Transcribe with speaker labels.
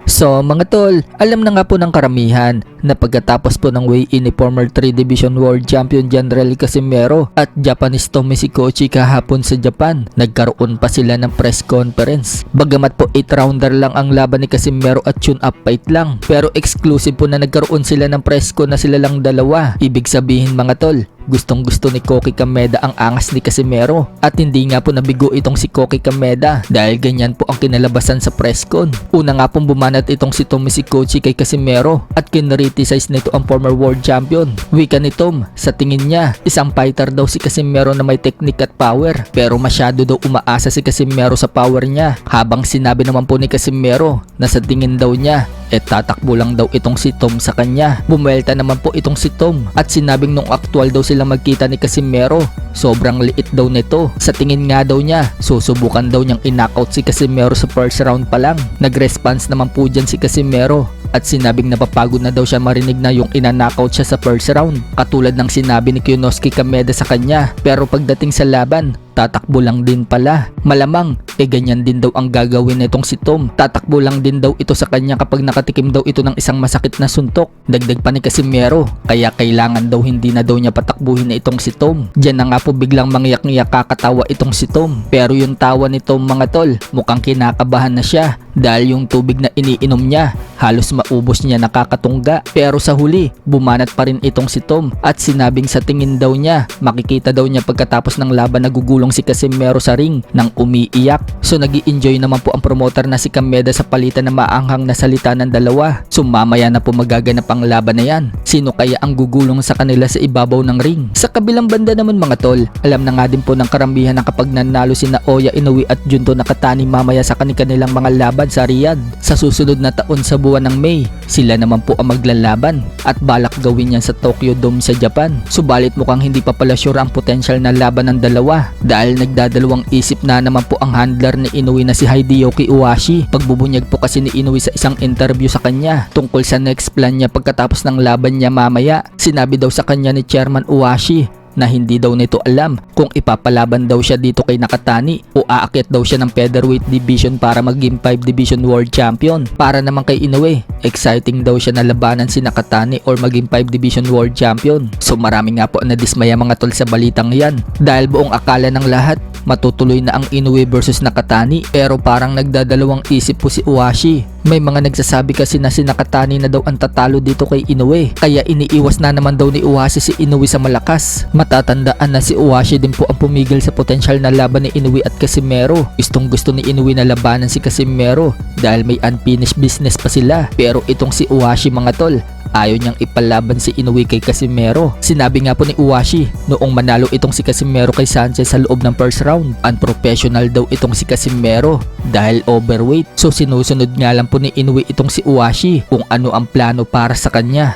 Speaker 1: So mga tol, alam na nga po ng karamihan na pagkatapos po ng weigh-in ni former 3 Division World Champion General Casimero at Japanese Tommy Sikochi kahapon sa Japan, nagkaroon pa sila ng press conference. Bagamat po 8-rounder lang ang laban ni Casimero at tune-up fight lang, pero exclusive po na nagkaroon sila ng press con na sila lang dalawa. Ibig sabihin mga tol, gustong gusto ni Koki Kameda ang angas ni Casimero at hindi nga po nabigo itong si Koki Kameda dahil ganyan po ang kinalabasan sa press con. Una nga pong bumanat itong si Tommy Sikochi kay Casimero at kinriticize nito ang former world champion. Wika ni Tom, sa tingin niya isang fighter daw si Casimero na may technique at power, pero masyado daw umaasa si Casimero sa power niya, habang sinabi naman po ni Casimero na sa tingin daw niya tatakbo lang daw itong si Tom sa kanya. Bumuelta naman po itong si Tom at sinabing nung actual daw sila magkita ni Casimero, sobrang liit daw nito. Sa tingin nga daw niya, susubukan daw niyang i-knockout si Casimero sa first round pa lang. Nag-response naman po dyan si Casimero at sinabing napapagod na daw siya marinig na yung ina-knockout siya sa first round, katulad ng sinabi ni Kiyunosuke Kameda sa kanya. Pero pagdating sa laban, tatakbo lang din pala. Malamang, ganyan din daw ang gagawin nitong si Tom. Tatakbo lang din daw ito sa kanya kapag nakatikim daw ito ng isang masakit na suntok. Dagdag pa ni Casimero, kaya kailangan daw hindi na daw niya patakbuhin na itong si Tom. Diyan na nga po biglang mangyak-ngyak kakatawa itong si Tom. Pero yung tawa ni Tom mga tol, mukhang kinakabahan na siya dahil yung tubig na iniinom niya, halos maubos niya nakakatungga. Pero sa huli, bumanat pa rin itong si Tom at sinabing sa tingin daw niya, makikita daw niya pagkatapos ng laban na gugulong si Casimero sa ring nang umiiyak. So nag-i-enjoy naman po ang promoter na si Kameda sa palitan na maanghang na salita ng dalawa. So mamaya na po magaganap ang laban na yan. Sino kaya ang gugulong sa kanila sa ibabaw ng ring? Sa kabilang banda naman mga tol, alam na nga din po ng karamihan na kapag nanalo si Naoya Inoue at Junto Nakatani mamaya sa kanilang mga laban sa Riyadh sa susunod na taon sa buwan ng May, sila naman po ang maglalaban at balak gawin yan sa Tokyo Dome sa Japan. Subalit mukhang hindi pa pala sure ang potential na laban ng dalawa dahil nagdadalawang isip na naman po ang handler ni Inoue na si Hideyoki Iwashi. Pagbubunyag po kasi ni Inoue sa isang interview sa kanya tungkol sa next plan niya pagkatapos ng laban niya mamaya. Sinabi daw sa kanya ni Chairman Iwashi na hindi daw nito alam kung ipapalaban daw siya dito kay Nakatani o aakyat daw siya ng featherweight division para maging 5 division world champion. Para naman kay Inoue, exciting daw siya na labanan si Nakatani or maging 5 division world champion. So marami nga po na dismaya mga tol sa balitang yan dahil buong akala ng lahat matutuloy na ang Inoue versus Nakatani, pero parang nagdadalawang isip po si Iwashi. May mga nagsasabi kasi na si Nakatani na daw ang tatalo dito kay Inoue, kaya iniiwas na naman daw ni Iwashi si Inoue sa malakas. Matatandaan na si Iwashi din po ang pumigil sa potensyal na laban ni Inoue at Casimero. Gustong gusto ni Inoue na labanan si Casimero dahil may unfinished business pa sila, pero itong si Iwashi mga tol, ayaw niyang ipalaban si Inoue kay Casimero. Sinabi nga po ni Iwashi noong manalo itong si Casimero kay Sanchez sa loob ng first round, unprofessional daw itong si Casimero dahil overweight. So sinusunod nga lang po ni Inoue itong si Iwashi kung ano ang plano para sa kanya.